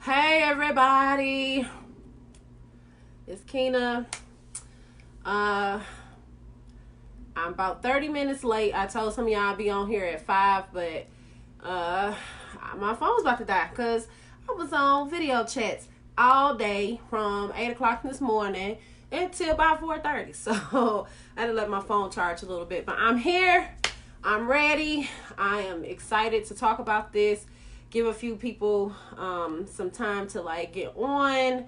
Hey everybody, it's Keena. I'm about 30 minutes late. I told some of y'all I'd be on here at 5, but my phone's about to die because I was on video chats all day from 8 o'clock this morning until about 4:30. So I had to let my phone charge a little bit, but I'm here. I'm ready. I am excited to talk about this. Give a few people some time to get on.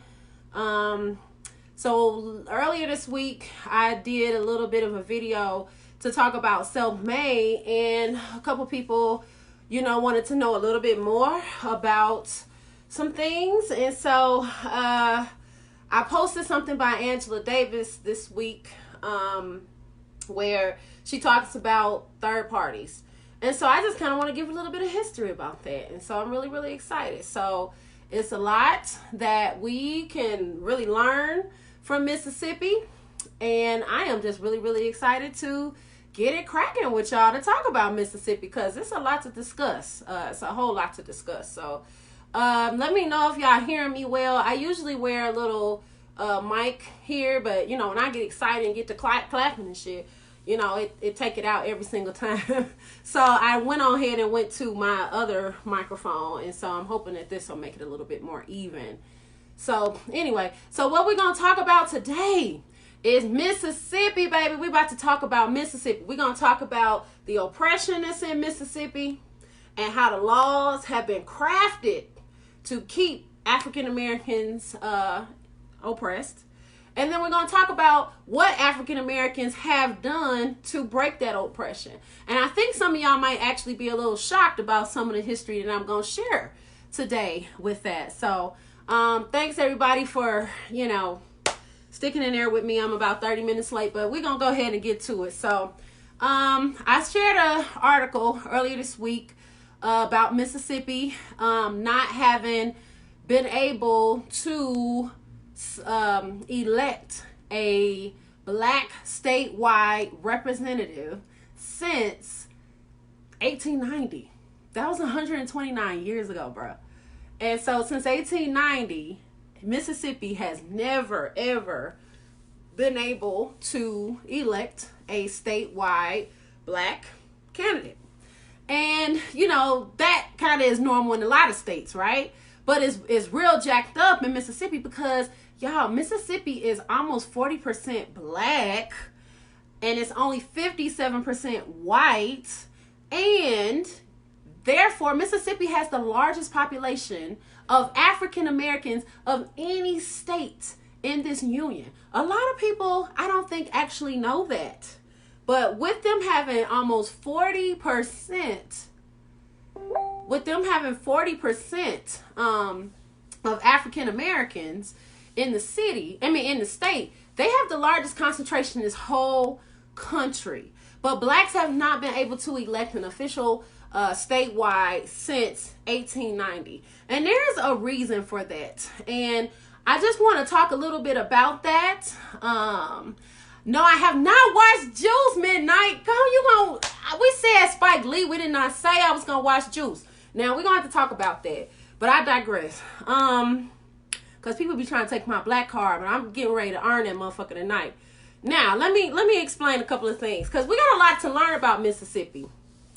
So earlier this week, I did a little bit of a video to talk about self-made, and a couple people, wanted to know a little bit more about some things. And so I posted something by Angela Davis this week where she talks about third parties. And so I just kind of want to give a little bit of history about that. And so I'm really, really excited. So it's a lot that we can really learn from Mississippi. And I am just really, really excited to get it cracking with y'all to talk about Mississippi, because it's a lot to discuss. It's a whole lot to discuss. So let me know if y'all hearing me well. I usually wear a little mic here, but, when I get excited and get to clapping and shit, it take it out every single time. So I went on ahead and went to my other microphone. And so I'm hoping that this will make it a little bit more even. So anyway, so what we're going to talk about today is Mississippi, baby. We're about to talk about Mississippi. We're going to talk about the oppression that's in Mississippi and how the laws have been crafted to keep African Americans oppressed. And then we're going to talk about what African Americans have done to break that oppression. And I think some of y'all might actually be a little shocked about some of the history that I'm going to share today with that. So thanks everybody for, sticking in there with me. I'm about 30 minutes late, but we're going to go ahead and get to it. So I shared an article earlier this week about Mississippi not having been able to elect a black statewide representative since 1890. That was 129 years ago, bro. And so since 1890, Mississippi has never, ever been able to elect a statewide black candidate. And, that kind of is normal in a lot of states, right? But it's real jacked up in Mississippi because, y'all, Mississippi is almost 40% black and it's only 57% white. And therefore, Mississippi has the largest population of African Americans of any state in this union. A lot of people, I don't think, actually know that. But with them having almost 40%, of African Americans in the state, they have the largest concentration in this whole country. But blacks have not been able to elect an official statewide since 1890. And there's a reason for that. And I just want to talk a little bit about that. No, I have not watched Juice Midnight. We said Spike Lee. We did not say I was going to watch Juice. Now, we're going to have to talk about that. But I digress. Because people be trying to take my black card, but I'm getting ready to earn that motherfucker tonight. Now, let me explain a couple of things. Because we got a lot to learn about Mississippi.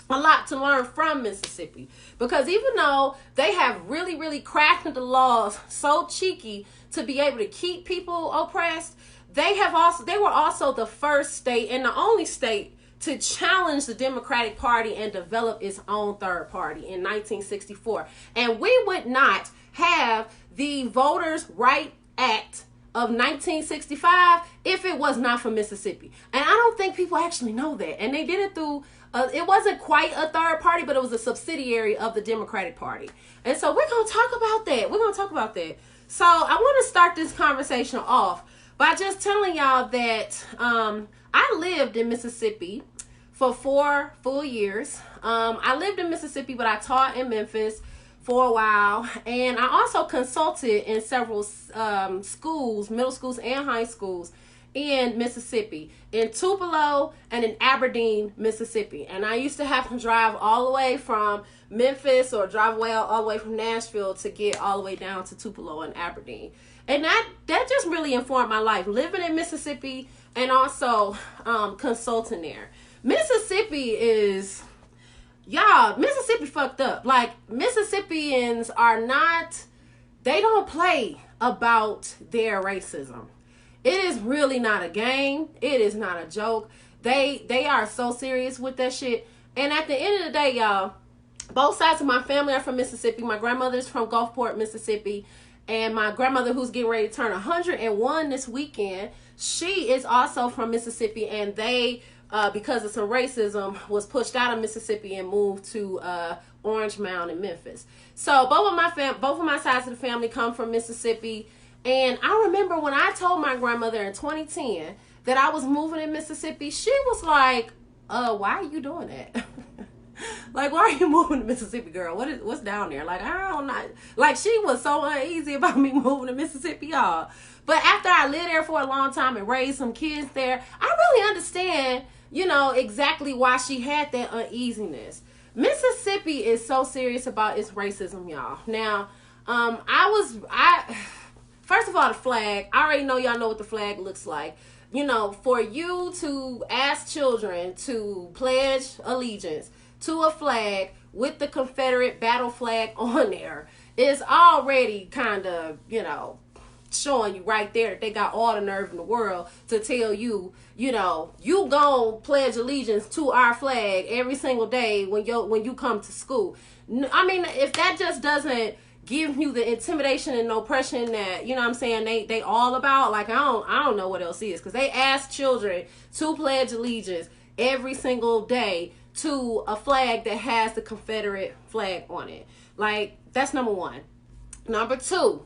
A lot to learn from Mississippi. Because even though they have really, really crafted the laws so cheeky to be able to keep people oppressed, they were also the first state and the only state to challenge the Democratic Party and develop its own third party in 1964. And we would not have the Voters' Right Act of 1965 if it was not for Mississippi. And I don't think people actually know that. And they did it through, it wasn't quite a third party, but it was a subsidiary of the Democratic Party. And so we're going to talk about that. So I want to start this conversation off by just telling y'all that I lived in Mississippi for 4 full years. I lived in Mississippi, but I taught in Memphis for a while. And I also consulted in several schools, middle schools and high schools in Mississippi, in Tupelo and in Aberdeen, Mississippi. And I used to have to drive all the way from Memphis or drive away all the way from Nashville to get all the way down to Tupelo and Aberdeen. And that just really informed my life, living in Mississippi and also consulting there. Mississippi is, y'all, Mississippi fucked up. Like, Mississippians are not, they don't play about their racism. It is really not a game. It is not a joke. They are so serious with that shit. And at the end of the day, y'all, both sides of my family are from Mississippi. My grandmother's from Gulfport, Mississippi. And my grandmother, who's getting ready to turn 101 this weekend, she is also from Mississippi. And they, because of some racism, was pushed out of Mississippi and moved to Orange Mound in Memphis. So both of my sides of the family come from Mississippi. And I remember when I told my grandmother in 2010 that I was moving in Mississippi, she was like, why are you doing that? Like, why are you moving to Mississippi, girl? What's down there? Like, I don't know. Like, she was so uneasy about me moving to Mississippi, y'all. But after I lived there for a long time and raised some kids there, I really understand, you know, exactly why she had that uneasiness. Mississippi is so serious about its racism, y'all. Now, first of all, the flag. I already know y'all know what the flag looks like. You know, for you to ask children to pledge allegiance to a flag with the Confederate battle flag on there is already kind of, you know, showing you right there that they got all the nerve in the world to tell you, you know, you gon' pledge allegiance to our flag every single day when you come to school. I mean, if that just doesn't give you the intimidation and oppression that, you know what I'm saying, they all about, like, I don't know what else is, because they ask children to pledge allegiance every single day to a flag that has the Confederate flag on it. Like, that's number one. Number two,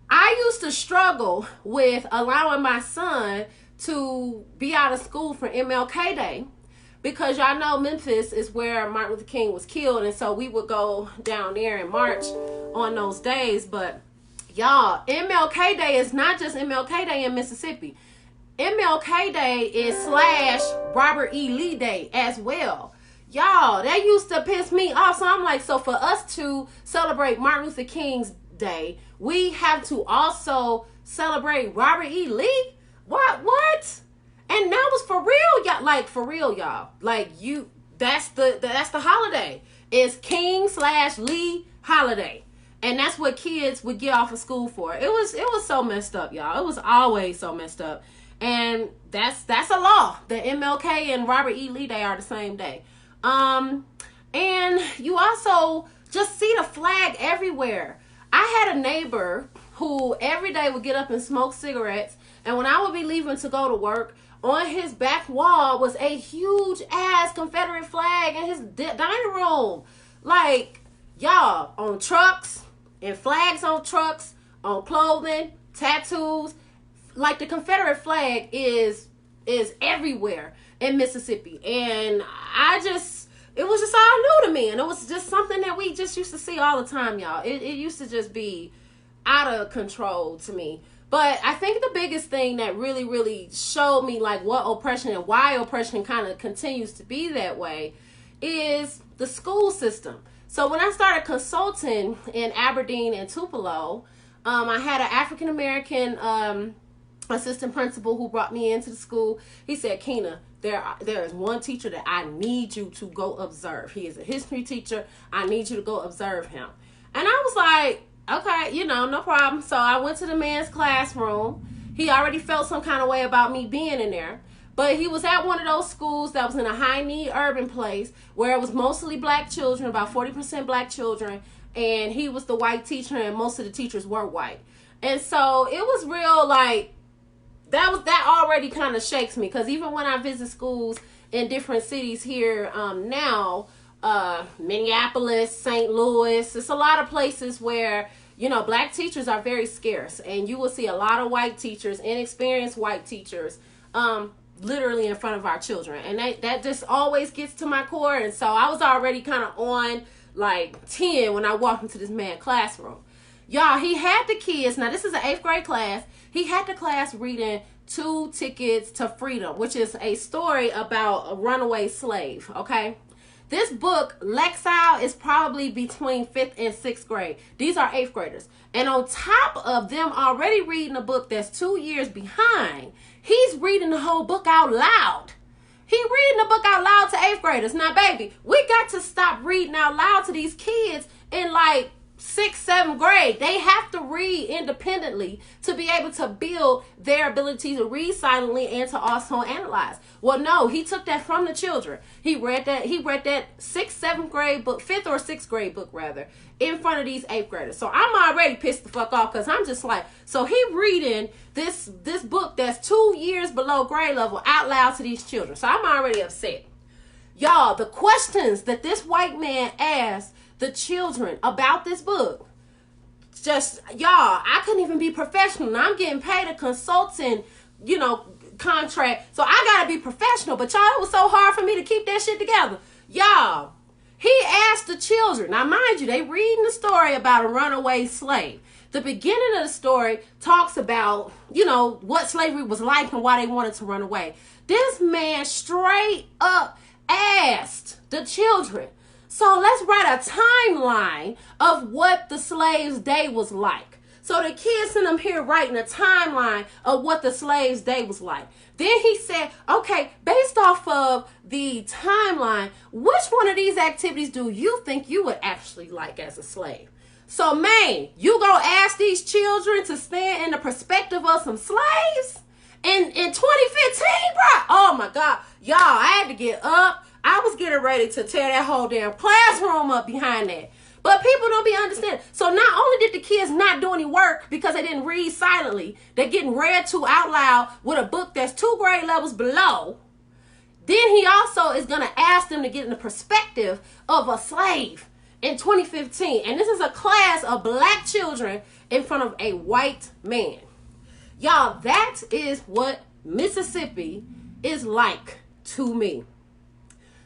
I used to struggle with allowing my son to be out of school for MLK Day, because y'all know Memphis is where Martin Luther King was killed, and so we would go down there and march on those days. But y'all, MLK Day is not just MLK Day in Mississippi. MLK Day is / Robert E. Lee Day as well. Y'all, that used to piss me off. So I'm like, so for us to celebrate Martin Luther King's Day, we have to also celebrate Robert E. Lee? What? And that was for real, y'all. Like, for real, y'all. Like, that's the holiday. It's King / Lee holiday. And that's what kids would get off of school for. It was so messed up, y'all. It was always so messed up. And that's a law. The MLK and Robert E. Lee Day are the same day. And you also just see the flag everywhere. I had a neighbor who every day would get up and smoke cigarettes. And when I would be leaving to go to work, on his back wall was a huge ass Confederate flag in his dining room. Like, y'all, on trucks and flags on trucks, on clothing, tattoos. Like, the Confederate flag is everywhere in Mississippi. And it was just all new to me. And it was just something that we just used to see all the time, y'all. It used to just be out of control to me. But I think the biggest thing that really, really showed me, like, what oppression and why oppression kind of continues to be that way is the school system. So when I started consulting in Aberdeen and Tupelo, I had an African-American assistant principal who brought me into the school. He said, Keena, there is one teacher that I need you to go observe. He is a history teacher. I need you to go observe him. And I was like, okay, you know, no problem. So I went to the man's classroom. He already felt some kind of way about me being in there. But he was at one of those schools that was in a high-need urban place where it was mostly black children, about 40% black children. And he was the white teacher, and most of the teachers were white. And so it was real, like, that already kind of shakes me. Because even when I visit schools in different cities here now, Minneapolis, St. Louis, it's a lot of places where, you know, black teachers are very scarce, and you will see a lot of white teachers, inexperienced white teachers, literally in front of our children. And that just always gets to my core. And so I was already kind of on like 10 when I walked into this man's classroom. Y'all, he had the kids, now this is an 8th grade class, he had the class reading Two Tickets to Freedom, which is a story about a runaway slave, okay? This book, Lexile, is probably between 5th and 6th grade. These are 8th graders. And on top of them already reading a book that's 2 years behind, he's reading the whole book out loud. He reading the book out loud to 8th graders. Now, baby, we got to stop reading out loud to these kids in like 6th, 7th grade. They have to read independently to be able to build their ability to read silently and to also analyze. Well, no, he took that from the children. He read that 6th, 7th grade book, 5th or 6th grade book rather, in front of these 8th graders. So I'm already pissed the fuck off because I'm just like, so he reading this book that's 2 years below grade level out loud to these children. So I'm already upset. Y'all, the questions that this white man asked the children about this book, just, y'all, I couldn't even be professional. Now I'm getting paid a consulting, contract, so I gotta be professional. But y'all, it was so hard for me to keep that shit together. Y'all, he asked the children. Now, mind you, they reading the story about a runaway slave. The beginning of the story talks about, what slavery was like and why they wanted to run away. This man straight up asked the children, so let's write a timeline of what the slave's day was like. So the kids in them here writing a timeline of what the slave's day was like. Then he said, okay, based off of the timeline, which one of these activities do you think you would actually like as a slave? So, man, you gonna ask these children to stand in the perspective of some slaves in 2015, bro? Oh, my God. Y'all, I had to get up. I was getting ready to tear that whole damn classroom up behind that. But people don't be understanding. So not only did the kids not do any work because they didn't read silently, they're getting read to out loud with a book that's 2 grade levels below. Then he also is going to ask them to get in the perspective of a slave in 2015. And this is a class of black children in front of a white man. Y'all, that is what Mississippi is like to me.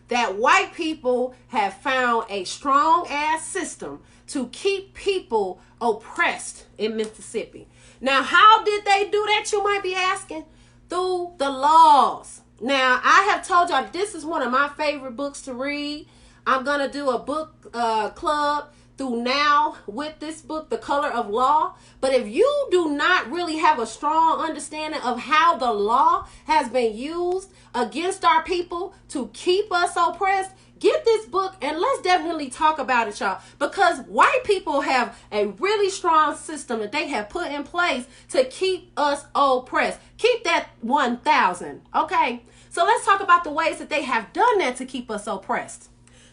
That white people have found a strong ass system to keep people oppressed in Mississippi. Now, how did they do that, you might be asking? Through the laws. Now, I have told y'all this is one of my favorite books to read. I'm going to do a book club through now with this book, The Color of Law. But if you do not really have a strong understanding of how the law has been used against our people to keep us oppressed, get this book and let's definitely talk about it, y'all. Because white people have a really strong system that they have put in place to keep us oppressed. Keep that 1,000, okay? So let's talk about the ways that they have done that to keep us oppressed.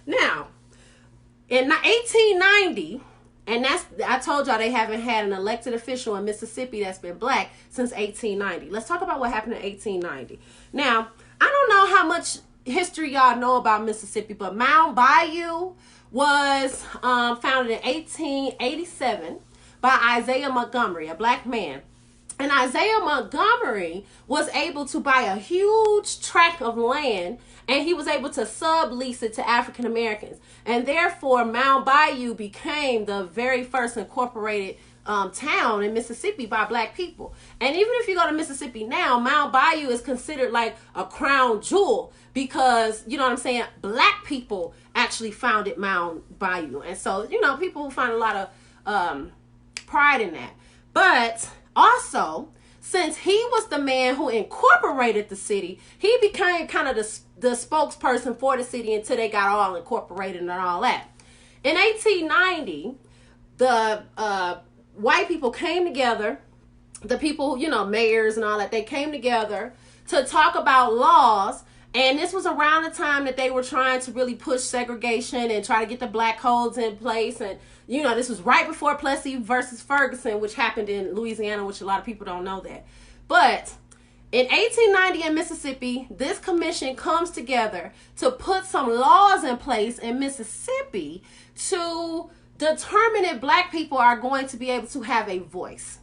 Now, in 1890, and I told y'all they haven't had an elected official in Mississippi that's been black since 1890. Let's talk about what happened in 1890. Now, I don't know how much history y'all know about Mississippi, but Mound Bayou was founded in 1887 by Isaiah Montgomery, a black man. And Isaiah Montgomery was able to buy a huge tract of land, and he was able to sublease it to African Americans. And therefore, Mound Bayou became the very first incorporated town in Mississippi by black people. And even if you go to Mississippi now, Mound Bayou is considered like a crown jewel because, you know what I'm saying, black people actually founded Mound Bayou. And so, people find a lot of pride in that. But also, since he was the man who incorporated the city, he became kind of the spokesperson for the city until they got all incorporated and all that. In 1890, the white people came together, the people, mayors and all that, they came together to talk about laws. And this was around the time that they were trying to really push segregation and try to get the black codes in place. And, this was right before Plessy versus Ferguson, which happened in Louisiana, which a lot of people don't know that. But in 1890 in Mississippi, this commission comes together to put some laws in place in Mississippi to determine if black people are going to be able to have a voice.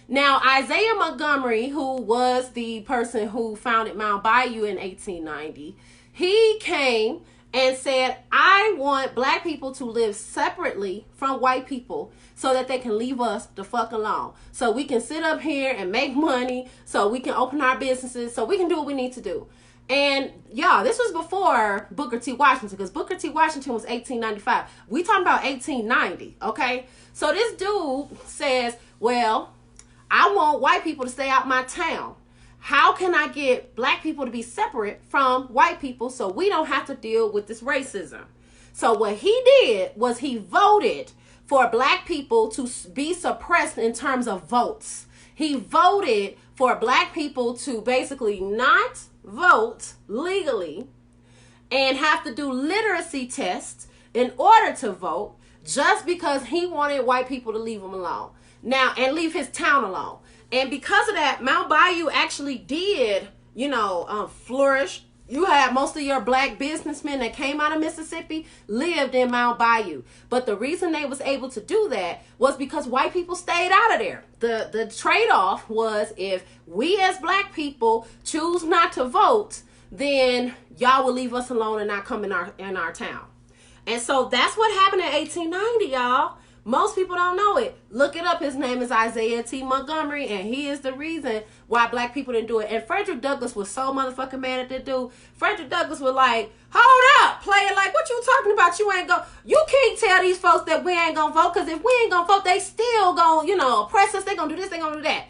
Now, Isaiah Montgomery, who was the person who founded Mound Bayou in 1890, he came and said, I want black people to live separately from white people so that they can leave us the fuck alone. So we can sit up here and make money, so we can open our businesses, so we can do what we need to do. And y'all, this was before Booker T. Washington, because Booker T. Washington was 1895. We talking about 1890, okay? So this dude says, well, I want white people to stay out my town. How can I get black people to be separate from white people so we don't have to deal with this racism? So what he did was he voted for black people to be suppressed in terms of votes. He voted for black people to basically not vote legally and have to do literacy tests in order to vote, just because he wanted white people to leave him alone. Now, and leave his town alone. And because of that, Mount Bayou actually did, flourish. You had most of your black businessmen that came out of Mississippi lived in Mount Bayou. But the reason they was able to do that was because white people stayed out of there. The trade-off was, if we as black people choose not to vote, then y'all will leave us alone and not come in our town. And so that's what happened in 1890, y'all. Most people don't know it. Look it up. His name is Isaiah T. Montgomery, and he is the reason why black people didn't do it. And Frederick Douglass was so motherfucking mad at that dude. Frederick Douglass was like, hold up, player, like, what you talking about? You can't tell these folks that we ain't gonna vote, because if we ain't gonna vote, they still gonna, oppress us. They gonna do this, they gonna do that.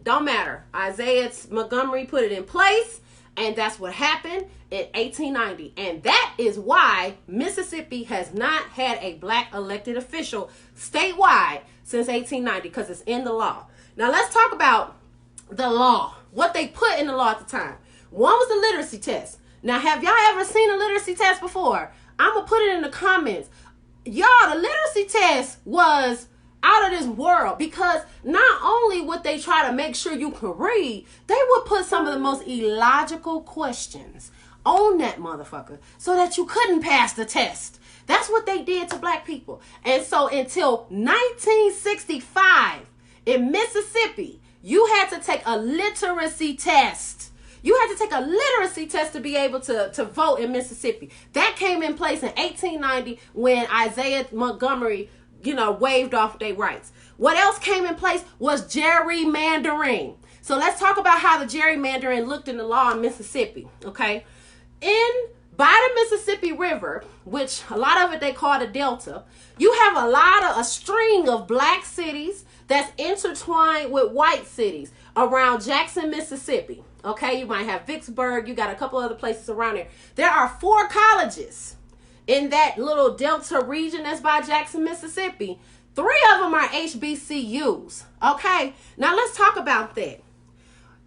Don't matter. Isaiah Montgomery put it in place, and that's what happened in 1890. And that is why Mississippi has not had a black elected official statewide since 1890, because it's in the law. Now let's talk about the law, what they put in the law at the time. One was the literacy test. Now, have y'all ever seen a literacy test before? I'm going to put it in the comments. Y'all, the literacy test was out of this world, because not only would they try to make sure you can read, they would put some of the most illogical questions on that motherfucker so that you couldn't pass the test. That's what they did to black people. And so until 1965 in Mississippi, you had to take a literacy test. You had to take a literacy test to be able to vote in Mississippi. That came in place in 1890 when Isaiah Montgomery, waived off their rights. What else came in place was gerrymandering. So let's talk about how the gerrymandering looked in the law in Mississippi, okay? By the Mississippi River, which a lot of it they call the Delta, you have a string of black cities that's intertwined with white cities around Jackson, Mississippi. Okay, you might have Vicksburg, you got a couple other places around there. There are 4 colleges in that little Delta region that's by Jackson, Mississippi. 3 of them are HBCUs. Okay, now let's talk about that.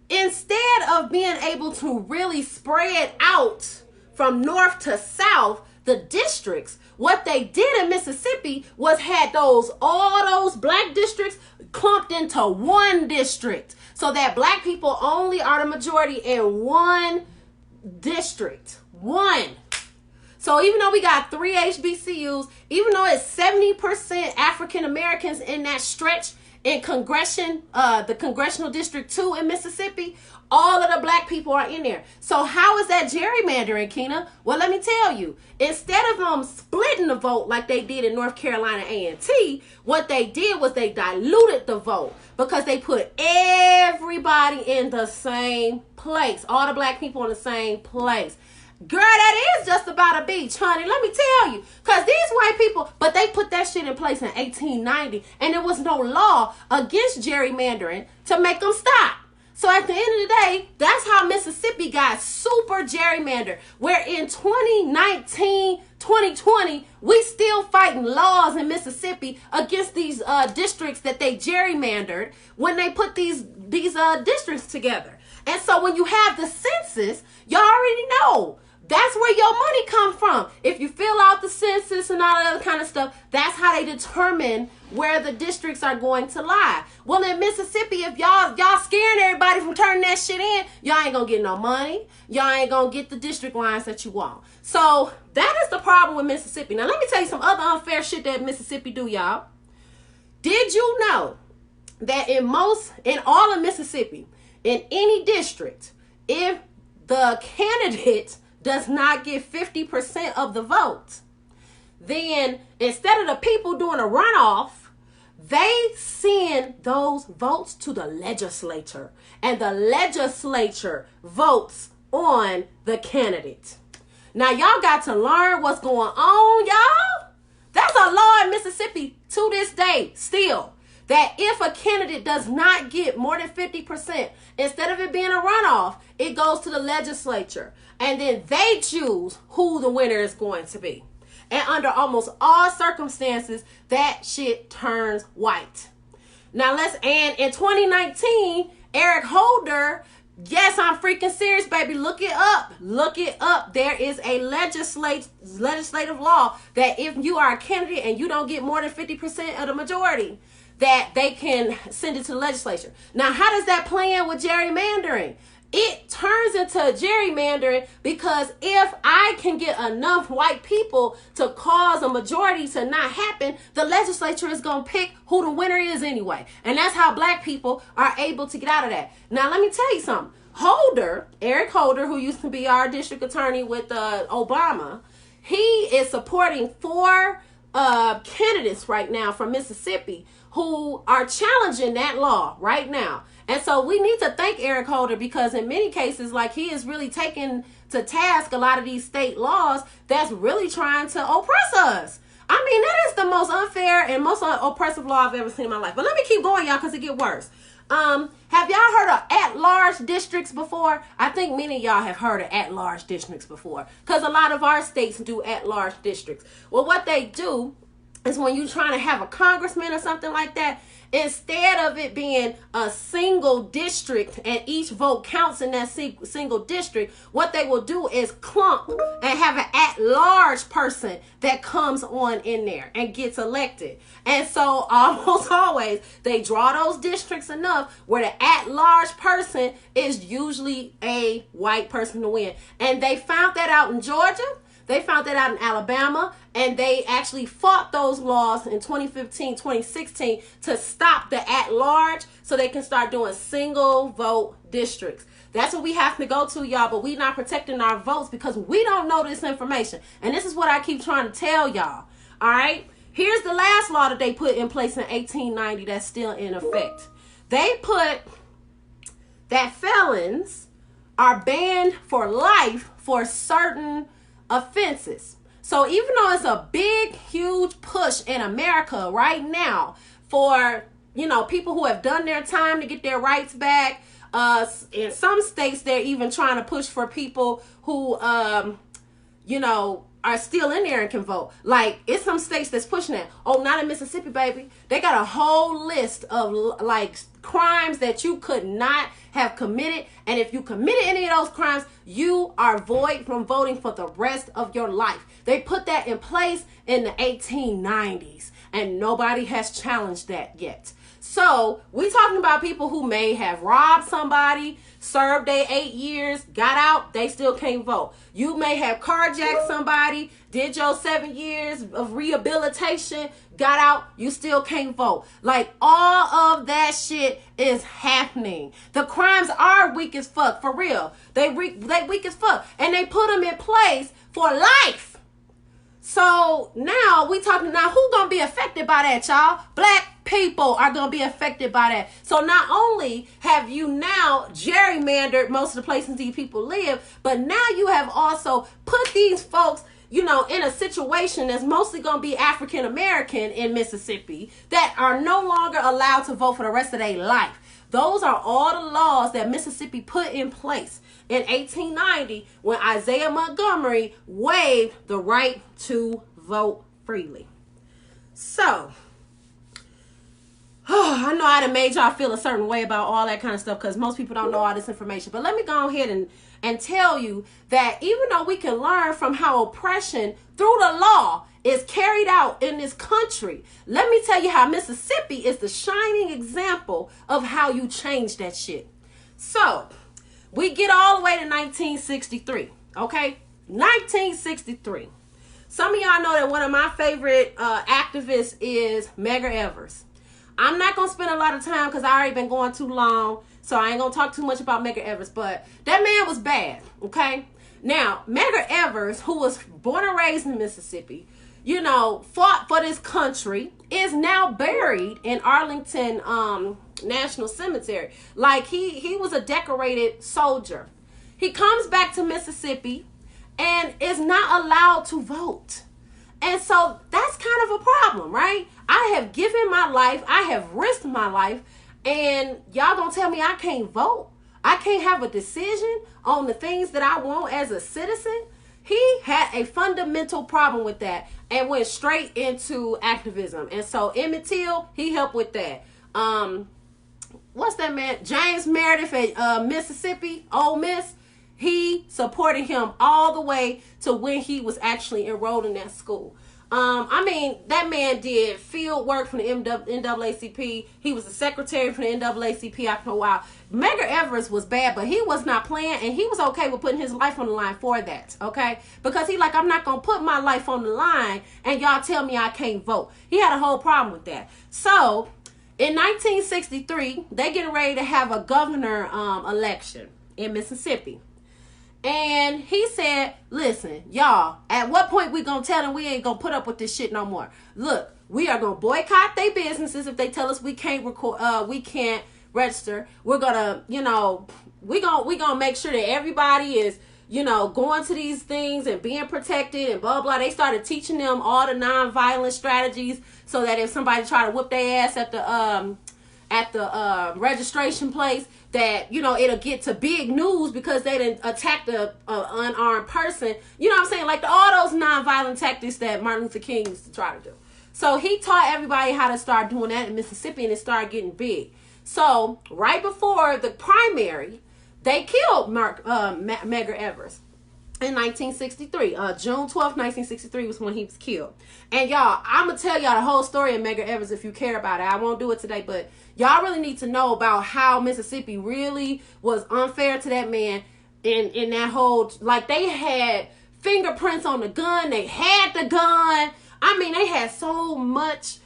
Instead of being able to really spread out from north to south, the districts, what they did in Mississippi was had all those black districts clumped into one district, so that black people only are the majority in one district. One. So even though we got 3 HBCUs, even though it's 70% African Americans in that stretch in the Congressional District 2 in Mississippi, all of the black people are in there. So how is that gerrymandering, Keena? Well, let me tell you. Instead of them splitting the vote like they did in North Carolina A&T, what they did was they diluted the vote, because they put everybody in the same place. All the black people in the same place. Girl, that is just about a beach, honey. Let me tell you. Because these white people, but they put that shit in place in 1890, and there was no law against gerrymandering to make them stop. So at the end of the day, that's how Mississippi got super gerrymandered. Where in 2019, 2020, we still fighting laws in Mississippi against these districts that they gerrymandered when they put these districts together. And so when you have the census, y'all already know. That's where your money come from. If you fill out the census and all that other kind of stuff, that's how they determine where the districts are going to lie. Well, in Mississippi, if y'all scaring everybody from turning that shit in, y'all ain't gonna get no money. Y'all ain't gonna get the district lines that you want. So that is the problem with Mississippi. Now, let me tell you some other unfair shit that Mississippi do, y'all. Did you know that in all of Mississippi, in any district, if the candidate does not get 50% of the vote, then instead of the people doing a runoff, they send those votes to the legislature, and the legislature votes on the candidate. Now, y'all got to learn what's going on, y'all. That's a law in Mississippi to this day still, that if a candidate does not get more than 50%, instead of it being a runoff, it goes to the legislature, and then they choose who the winner is going to be. And under almost all circumstances, that shit turns white. Now and in 2019, Eric Holder, yes, I'm freaking serious, baby. Look it up. Look it up. There is a legislative law that if you are a candidate and you don't get more than 50% of the majority, that they can send it to the legislature. Now, how does that play in with gerrymandering? It turns into gerrymandering because if I can get enough white people to cause a majority to not happen, the legislature is going to pick who the winner is anyway. And that's how black people are able to get out of that. Now, let me tell you something. Eric Holder, who used to be our district attorney with Obama, he is supporting 4 candidates right now from Mississippi who are challenging that law right now. And so we need to thank Eric Holder, because in many cases, like, he is really taking to task a lot of these state laws that's really trying to oppress us. I mean, that is the most unfair and most oppressive law I've ever seen in my life. But let me keep going, y'all, because it get worse. Have y'all heard of at-large districts before? I think many of y'all have heard of at-large districts before, because a lot of our states do at-large districts. Well, what they do is when you're trying to have a congressman or something like that, instead of it being a single district and each vote counts in that single district, what they will do is clump and have an at-large person that comes on in there and gets elected. And so almost always they draw those districts enough where the at-large person is usually a white person to win. And they found that out in Georgia. They found that out in Alabama, and they actually fought those laws in 2015, 2016 to stop the at-large so they can start doing single vote districts. That's what we have to go to, y'all, but we not protecting our votes because we don't know this information. And this is what I keep trying to tell y'all, all right? Here's the last law that they put in place in 1890 that's still in effect. They put that felons are banned for life for certain offenses. So even though it's a big, huge push in America right now for, people who have done their time to get their rights back, in some states they're even trying to push for people who, are still in there and can vote. Like, it's some states that's pushing that. Oh, not in Mississippi, baby. They got a whole list of, like, crimes that you could not have committed. And if you committed any of those crimes, you are void from voting for the rest of your life. They put that in place in the 1890s, and nobody has challenged that yet. So we're talking about people who may have robbed somebody, served their 8 years, got out, they still can't vote. You may have carjacked somebody, did your 7 years of rehabilitation, got out, you still can't vote. Like, all of that shit is happening. The crimes are weak as fuck, for real. They weak as fuck. And they put them in place for life. So now we talking now, who gonna be affected by that, y'all? Black people are gonna be affected by that. So not only have you now gerrymandered most of the places these people live, but now you have also put these folks, in a situation that's mostly going to be African American in Mississippi that are no longer allowed to vote for the rest of their life. Those are all the laws that Mississippi put in place in 1890 when Isaiah Montgomery waived the right to vote freely. So, I know I done made y'all feel a certain way about all that kind of stuff because most people don't know all this information. But let me go ahead and tell you that even though we can learn from how oppression through the law is carried out in this country, let me tell you how Mississippi is the shining example of how you change that shit. So, we get all the way to 1963, okay? 1963. Some of y'all know that one of my favorite activists is Medgar Evers. I'm not going to spend a lot of time because I already been going too long, so I ain't going to talk too much about Medgar Evers, but that man was bad, okay? Now, Medgar Evers, who was born and raised in Mississippi, fought for this country, is now buried in Arlington National Cemetery. Like, he was a decorated soldier. He comes back to Mississippi and is not allowed to vote. And so that's kind of a problem, right? I have given my life, I have risked my life, and y'all gonna tell me I can't vote? I can't have a decision on the things that I want as a citizen? He had a fundamental problem with that and went straight into activism. And so Emmett Till, he helped with that. What's that man? James Meredith at Mississippi, Ole Miss. He supported him all the way to when he was actually enrolled in that school. That man did field work for the NAACP. He was the secretary for the NAACP after a while. Medgar Evers was bad, but he was not playing, and he was okay with putting his life on the line for that, okay? Because he like, I'm not going to put my life on the line, and y'all tell me I can't vote. He had a whole problem with that. So, in 1963, they getting ready to have a governor election in Mississippi. And he said, listen, y'all, at what point we gonna tell them we ain't gonna put up with this shit no more? Look, we are gonna boycott their businesses if they tell us we can't we can't register. We're gonna, we gonna make sure that everybody is, going to these things and being protected and blah, blah. They started teaching them all the nonviolent strategies so that if somebody try to whip their ass at the registration place, that, it'll get to big news because they didn't attack the unarmed person. You know what I'm saying? Like all those nonviolent tactics that Martin Luther King used to try to do. So he taught everybody how to start doing that in Mississippi, and it started getting big. So right before the primary, they killed Medgar Evers in 1963. June 12th, 1963 was when he was killed. And y'all, I'm going to tell y'all the whole story of Medgar Evers if you care about it. I won't do it today, but y'all really need to know about how Mississippi really was unfair to that man in that whole, like, they had fingerprints on the gun. They had the gun. They had so much,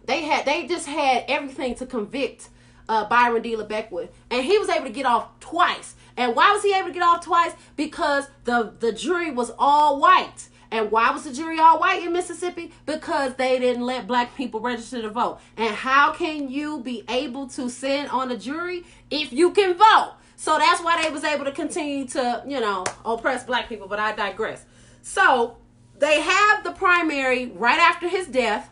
they just had everything to convict Byron D. LeBeck. And he was able to get off twice. And why was he able to get off twice? Because the jury was all white. And why was the jury all white in Mississippi? Because they didn't let black people register to vote. And how can you be able to sit on a jury if you can vote? So that's why they was able to continue to, oppress black people. But I digress. So they have the primary right after his death.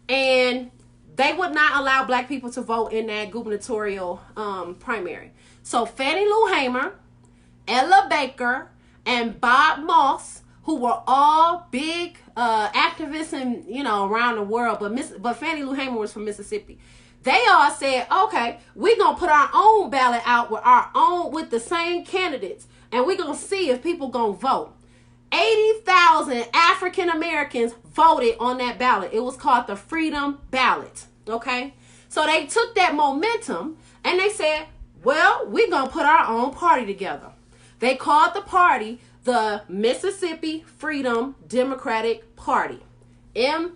And they would not allow black people to vote in that gubernatorial primary. So Fannie Lou Hamer, Ella Baker, and Bob Moss, who were all big activists around the world, but Fannie Lou Hamer was from Mississippi. They all said, okay, we're gonna put our own ballot out with the same candidates, and we're gonna see if people gonna vote. 80,000 African Americans voted on that ballot. It was called the Freedom Ballot. Okay, so they took that momentum and they said, well, we're gonna put our own party together. They called the party the Mississippi Freedom Democratic Party, MFPD.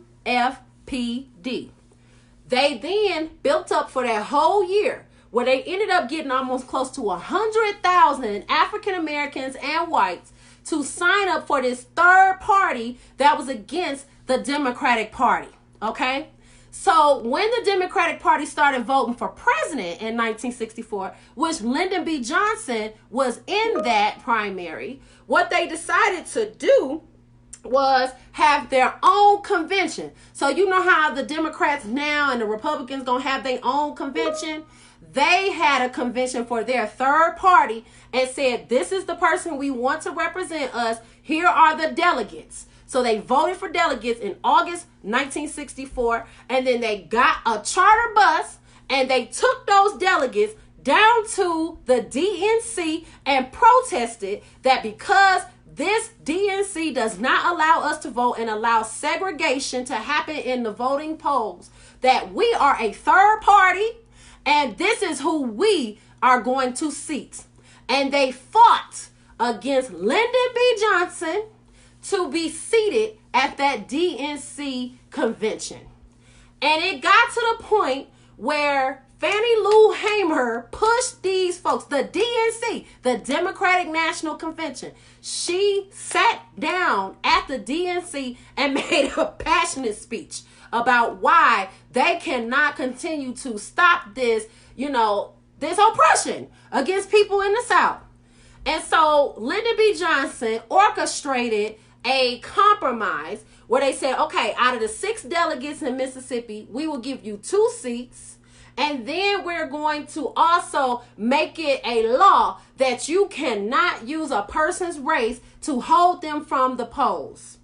They then built up for that whole year, where they ended up getting almost close to 100,000 African Americans and whites to sign up for this third party that was against the Democratic Party. Okay? So when the Democratic Party started voting for president in 1964, which Lyndon B. Johnson was in that primary, what they decided to do was have their own convention. So you know how the Democrats now and the Republicans gonna have their own convention? They had a convention for their third party and said, this is the person we want to represent us. Here are the delegates. So they voted for delegates in August 1964, and then they got a charter bus and they took those delegates down to the DNC and protested that because this DNC does not allow us to vote and allow segregation to happen in the voting polls, that we are a third party and this is who we are going to seat. And they fought against Lyndon B. Johnson to be seated at that DNC convention. And it got to the point where Fannie Lou Hamer pushed these folks, the DNC, the Democratic National Convention. She sat down at the DNC and made a passionate speech about why they cannot continue to stop this, this oppression against people in the South. And so Lyndon B. Johnson orchestrated a compromise where they said, okay, out of the 6 delegates in Mississippi, we will give you 2 seats. And then we're going to also make it a law that you cannot use a person's race to hold them from the polls.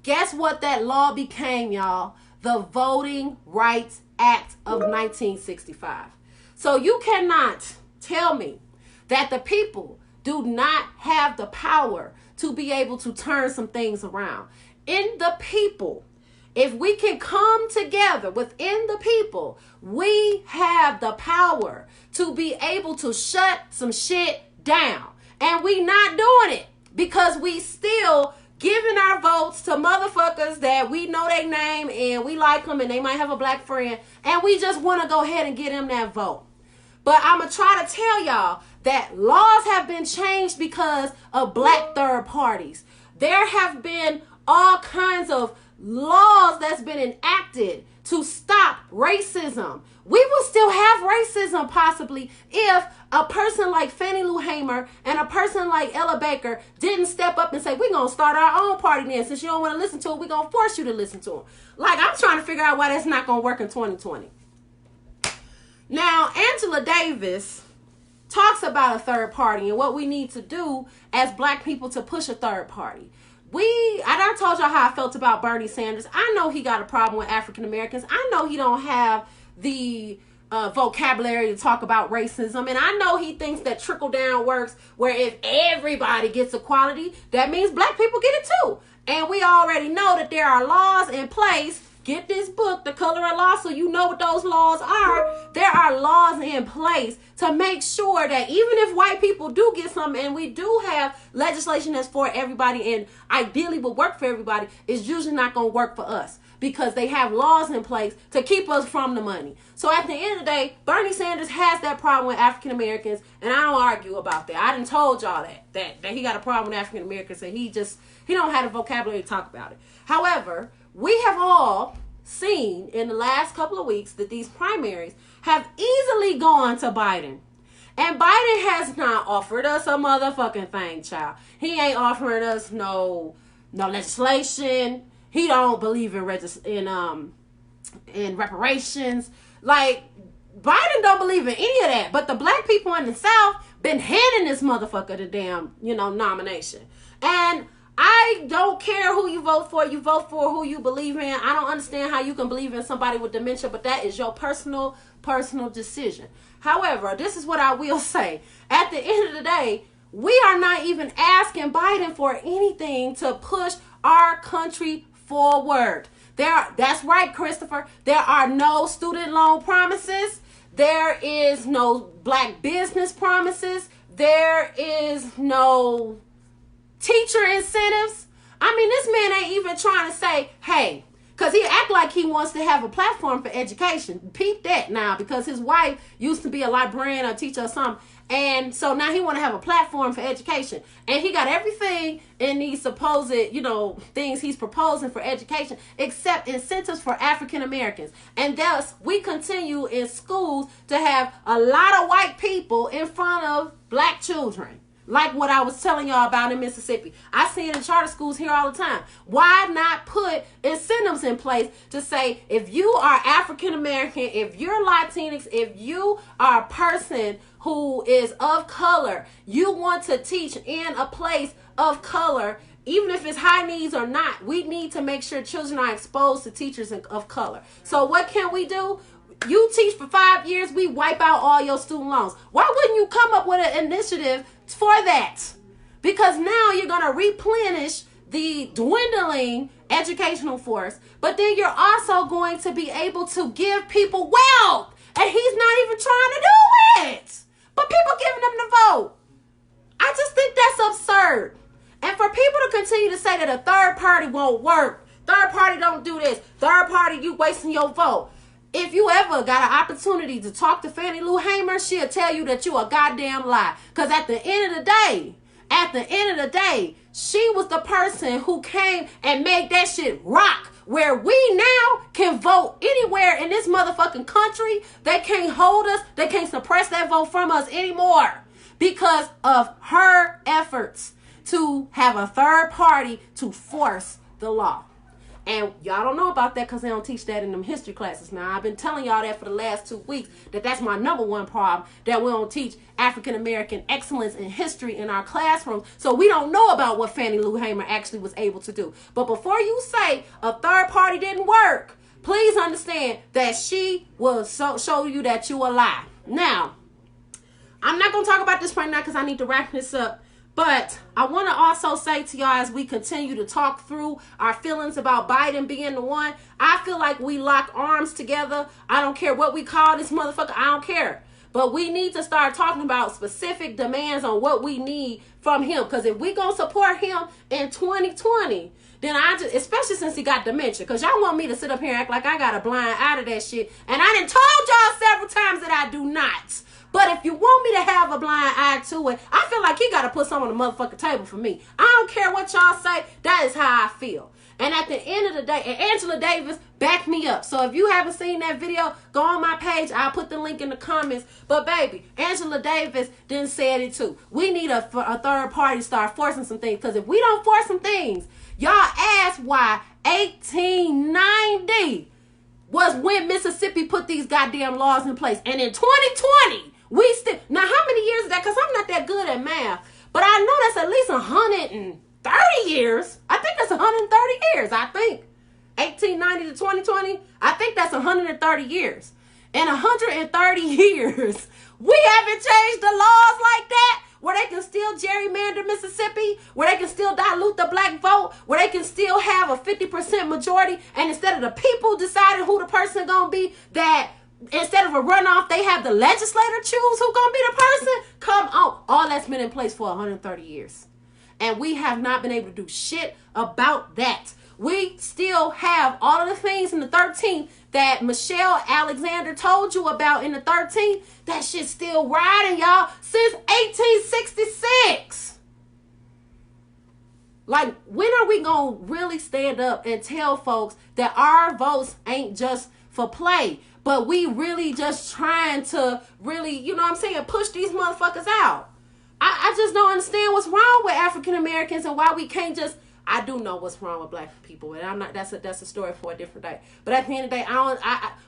Guess what that law became, y'all? The Voting Rights Act of 1965. So you cannot tell me that the people do not have the power to be able to turn some things around. In the people, if we can come together within the people, we have the power to be able to shut some shit down. And we not doing it because we still giving our votes to motherfuckers that we know their name and we like them and they might have a black friend. And we just want to go ahead and get them that vote. But I'm going to try to tell y'all that laws have been changed because of black third parties. There have been all kinds of laws that's been enacted to stop racism. We will still have racism possibly if a person like Fannie Lou Hamer and a person like Ella Baker didn't step up and say, we're going to start our own party then. Since you don't want to listen to it, we're going to force you to listen to it. Like, I'm trying to figure out why that's not going to work in 2020. Now, Angela Davis talks about a third party and what we need to do as black people to push a third party. I told y'all how I felt about Bernie Sanders. I know he got a problem with African Americans. I know he don't have the vocabulary to talk about racism. And I know he thinks that trickle down works, where if everybody gets equality, that means black people get it too. And we already know that there are laws in place. Get this book, The Color of Law, so you know what those laws are. There are laws in place to make sure that even if white people do get something, and we do have legislation that's for everybody and ideally would work for everybody, it's usually not going to work for us because they have laws in place to keep us from the money. So at the end of the day, Bernie Sanders has that problem with African Americans, and I don't argue about that. I done told y'all that he got a problem with African Americans, and he don't have the vocabulary to talk about it. However, we have all seen in the last couple of weeks that these primaries have easily gone to Biden. And Biden has not offered us a motherfucking thing, child. He ain't offering us no legislation. He don't believe in reparations. Like, Biden don't believe in any of that. But the black people in the South been handing this motherfucker the damn, nomination. And I don't care who you vote for who you believe in. I don't understand how you can believe in somebody with dementia, but that is your personal decision. However, this is what I will say. At the end of the day, we are not even asking Biden for anything to push our country forward. That's right, Christopher. There are no student loan promises. There is no black business promises. There is no teacher incentives. I mean, this man ain't even trying to say, hey, because he act like he wants to have a platform for education. Peep that now, because his wife used to be a librarian or teacher or something. And so now he want to have a platform for education. And he got everything in these supposed, things he's proposing for education, except incentives for African Americans. And thus, we continue in schools to have a lot of white people in front of black children. Like what I was telling y'all about in Mississippi. I see it in charter schools here all the time. Why not put incentives in place to say, if you are African American, if you're Latinx, if you are a person who is of color, you want to teach in a place of color, even if it's high needs or not, we need to make sure children are exposed to teachers of color. So what can we do? You teach for 5 years, we wipe out all your student loans. Why wouldn't you come up with an initiative for that? Because now you're going to replenish the dwindling educational force, but then you're also going to be able to give people wealth, and he's not even trying to do it, but people giving them the vote. I just think that's absurd. And for people to continue to say that a third party won't work, third party don't do this, third party you wasting your vote, If you ever got an opportunity to talk to Fannie Lou Hamer, she'll tell you that you a goddamn lie. Because at the end of the day, she was the person who came and made that shit rock. Where we now can vote anywhere in this motherfucking country. They can't hold us. They can't suppress that vote from us anymore. Because of her efforts to have a third party to force the law. And y'all don't know about that because they don't teach that in them history classes. Now, I've been telling y'all that for the last 2 weeks, that's my number one problem, that we don't teach African-American excellence in history in our classrooms. So we don't know about what Fannie Lou Hamer actually was able to do. But before you say a third party didn't work, please understand that she will show you that you a lie. Now, I'm not going to talk about this right now because I need to wrap this up. But I want to also say to y'all as we continue to talk through our feelings about Biden being the one, I feel like we lock arms together. I don't care what we call this motherfucker. I don't care. But we need to start talking about specific demands on what we need from him. Because if we going to support him in 2020, then especially since he got dementia, because y'all want me to sit up here and act like I got a blind eye to that shit. And I done told y'all several times that I do not. But if you want me to have a blind eye to it, I feel like he got to put some on the motherfucking table for me. I don't care what y'all say. That is how I feel. And at the end of the day, and Angela Davis backed me up. So if you haven't seen that video, go on my page. I'll put the link in the comments. But baby, Angela Davis didn't say it too. We need a third party to start forcing some things. Because if we don't force some things, y'all ask why 1890 was when Mississippi put these goddamn laws in place. And in 2020, we still, now how many years is that? Because I'm not that good at math. But I know that's at least 130 years. I think that's 130 years, I think. 1890 to 2020, I think that's 130 years. In 130 years, we haven't changed the laws like that, where they can still gerrymander Mississippi, where they can still dilute the black vote, where they can still have a 50% majority, and instead of the people deciding who the person gonna be, that instead of a runoff, they have the legislator choose who gonna be the person. Come on. All that's been in place for 130 years. And we have not been able to do shit about that. We still have all of the things in the 13th that Michelle Alexander told you about in the 13th. That shit's still riding, y'all, since 1866. Like, when are we gonna really stand up and tell folks that our votes ain't just for play, but we really just trying to really, you know what I'm saying, push these motherfuckers out? I just don't understand what's wrong with African Americans and why we can't just, I do know what's wrong with black people, and I'm not, that's a story for a different day. But at the end of the day,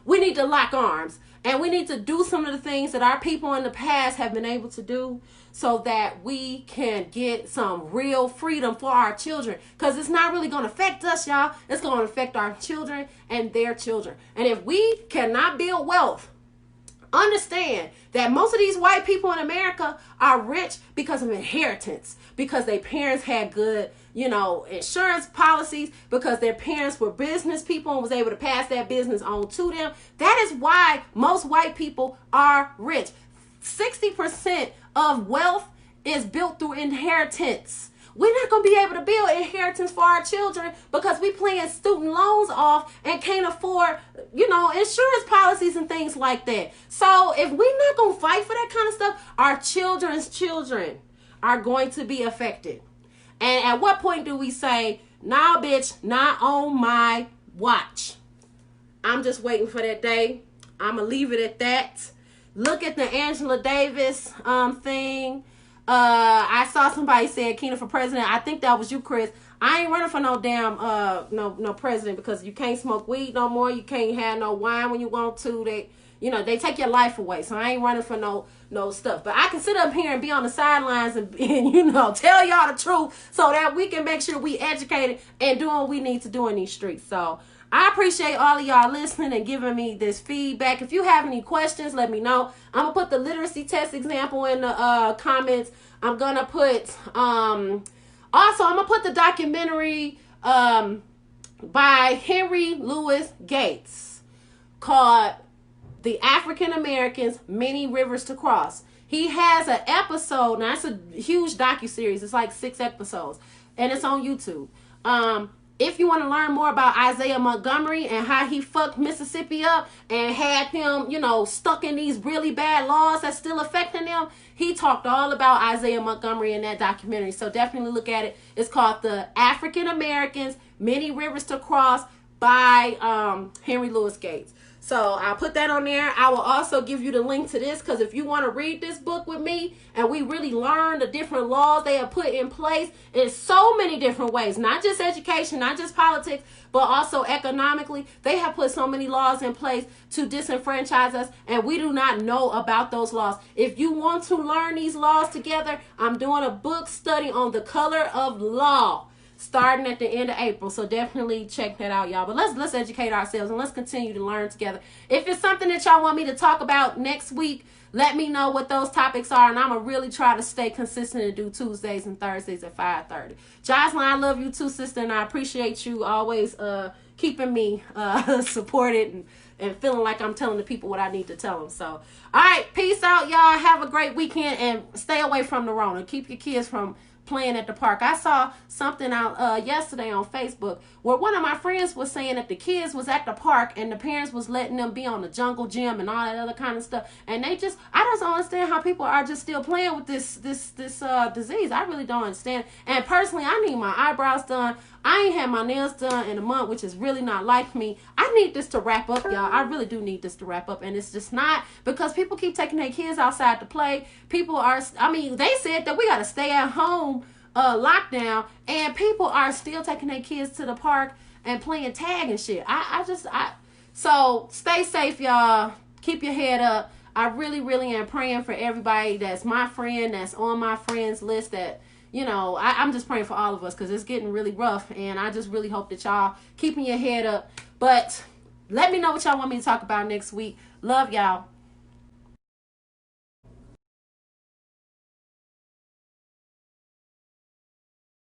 we need to lock arms, and we need to do some of the things that our people in the past have been able to do so that we can get some real freedom for our children. Because it's not really going to affect us, y'all. It's going to affect our children and their children. And if we cannot build wealth, understand that most of these white people in America are rich because of inheritance, because their parents had good, insurance policies, because their parents were business people and was able to pass that business on to them. That is why most white people are rich. 60% of wealth is built through inheritance. We're not going to be able to build inheritance for our children because we paying student loans off and can't afford, insurance policies and things like that. So if we're not going to fight for that kind of stuff, our children's children are going to be affected. And at what point do we say, nah, bitch, not on my watch? I'm just waiting for that day. I'm going to leave it at that. Look at the Angela Davis thing. I saw somebody say Keena for president. I think that was you, Chris. I ain't running for no damn no president because you can't smoke weed no more. You can't have no wine when you want to. They take your life away. So I ain't running for no stuff. But I can sit up here and be on the sidelines and tell y'all the truth so that we can make sure we educated and doing what we need to do in these streets. So I appreciate all of y'all listening and giving me this feedback. If you have any questions, let me know. I'm going to put the literacy test example in the comments. I'm going to put, also, I'm going to put the documentary by Henry Louis Gates called The African Americans, Many Rivers to Cross. He has an episode, now it's a huge docuseries. It's like 6 episodes, and it's on YouTube. If you want to learn more about Isaiah Montgomery and how he fucked Mississippi up and had them, stuck in these really bad laws that's still affecting them, he talked all about Isaiah Montgomery in that documentary. So definitely look at it. It's called The African Americans, Many Rivers to Cross by Henry Louis Gates. So I'll put that on there. I will also give you the link to this, because if you want to read this book with me and we really learn the different laws they have put in place in so many different ways, not just education, not just politics, but also economically, they have put so many laws in place to disenfranchise us, and we do not know about those laws. If you want to learn these laws together, I'm doing a book study on the color of law, starting at the end of April. So definitely check that out, y'all. But let's educate ourselves and let's continue to learn together. If it's something that y'all want me to talk about next week, let me know what those topics are, and I'm going to really try to stay consistent and do Tuesdays and Thursdays at 5:30. Jocelyn, I love you too, sister, and I appreciate you always keeping me supported and feeling like I'm telling the people what I need to tell them. So, all right, peace out, y'all. Have a great weekend, and stay away from the Rona. Keep your kids from playing at the park. I saw something out yesterday on Facebook where one of my friends was saying that the kids was at the park and the parents was letting them be on the jungle gym and all that other kind of stuff, and I just don't understand how people are just still playing with this disease. I really don't understand. And personally, I need my eyebrows done. I ain't had my nails done in a month, which is really not like me. I need this to wrap up, y'all. I really do need this to wrap up. And it's just not, because people keep taking their kids outside to play. They said that we got to stay at home lockdown, and people are still taking their kids to the park and playing tag and shit. So stay safe, y'all. Keep your head up. I really, really am praying for everybody that's my friend, that's on my friends list, that I'm just praying for all of us, because it's getting really rough, and I just really hope that y'all keeping your head up. But let me know what y'all want me to talk about next week. Love y'all.